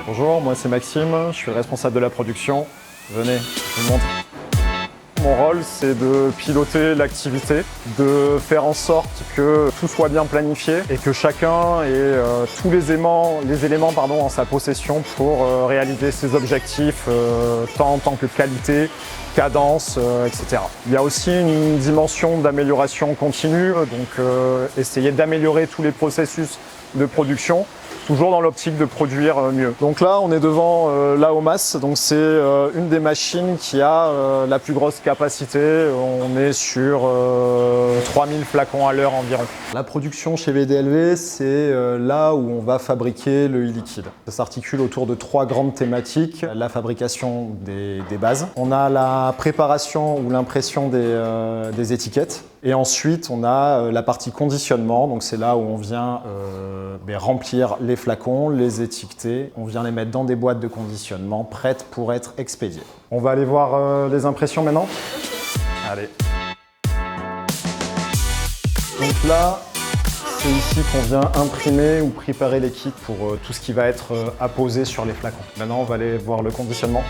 Bonjour, moi c'est Maxime, je suis le responsable de la production. Venez, je vous montre. Mon rôle, c'est de piloter l'activité, de faire en sorte que tout soit bien planifié et que chacun ait tous les éléments en sa possession pour réaliser ses objectifs, tant en tant que qualité, cadence, etc. Il y a aussi une dimension d'amélioration continue, donc essayer d'améliorer tous les processus de production, toujours dans l'optique de produire mieux. Donc là, on est devant l'AOMAS, donc c'est une des machines qui a la plus grosse capacité. On est sur 3000 flacons à l'heure environ. La production chez VDLV, c'est là où on va fabriquer le e-liquide. Ça s'articule autour de 3 grandes thématiques. La fabrication des bases. On a la préparation ou l'impression des étiquettes. Et ensuite, on a la partie conditionnement, donc c'est là où on vient remplir les flacons, les étiqueter, on vient les mettre dans des boîtes de conditionnement prêtes pour être expédiées. On va aller voir les impressions maintenant. Allez. Donc là, c'est ici qu'on vient imprimer ou préparer les kits pour tout ce qui va être apposé sur les flacons. Maintenant, on va aller voir le conditionnement.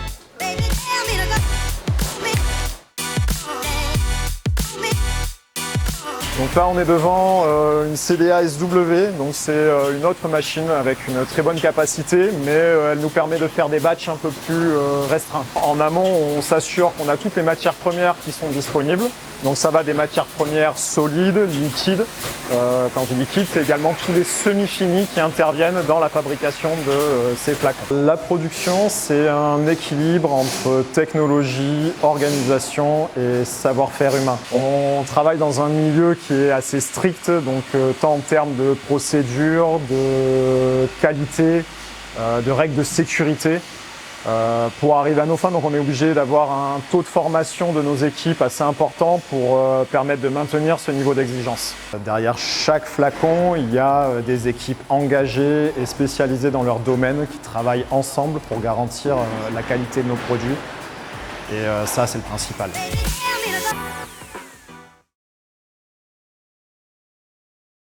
Donc là, on est devant une CDA SW, donc c'est une autre machine avec une très bonne capacité, mais elle nous permet de faire des batchs un peu plus restreints. En amont, on s'assure qu'on a toutes les matières premières qui sont disponibles. Donc ça va des matières premières solides, liquides. Quand je dis liquide, c'est également tous les semi-finis qui interviennent dans la fabrication de ces flacons. La production, c'est un équilibre entre technologie, organisation et savoir-faire humain. On travaille dans un milieu qui est assez strict, donc tant en termes de procédures, de qualité, de règles de sécurité. Pour arriver à nos fins, donc on est obligé d'avoir un taux de formation de nos équipes assez important pour permettre de maintenir ce niveau d'exigence. Derrière chaque flacon, il y a des équipes engagées et spécialisées dans leur domaine qui travaillent ensemble pour garantir la qualité de nos produits. Et ça, c'est le principal.